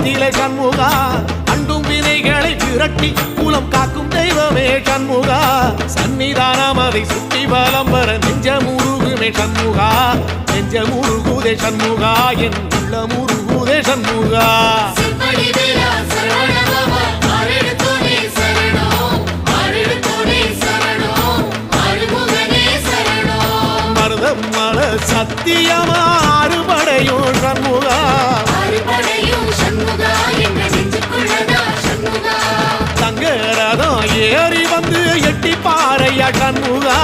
கோலத்திலே சண்முகா அண்டும் வினைகளை விரட்டி குலம் காக்கும் தெய்வமே சண்முகா சன்னிதானம் அதை சுற்றி பலம் வர நெஞ்சமுருகுமே சண்முகா நெஞ்சமுருகுதே சண்முகா என் உள்ள முருகுதே சண்முகா மருதமல சத்தியமா அறுபடையும் சண்முகா தங்க ரதம் ஏறி வந்து எட்டி பாறையா சண்முகா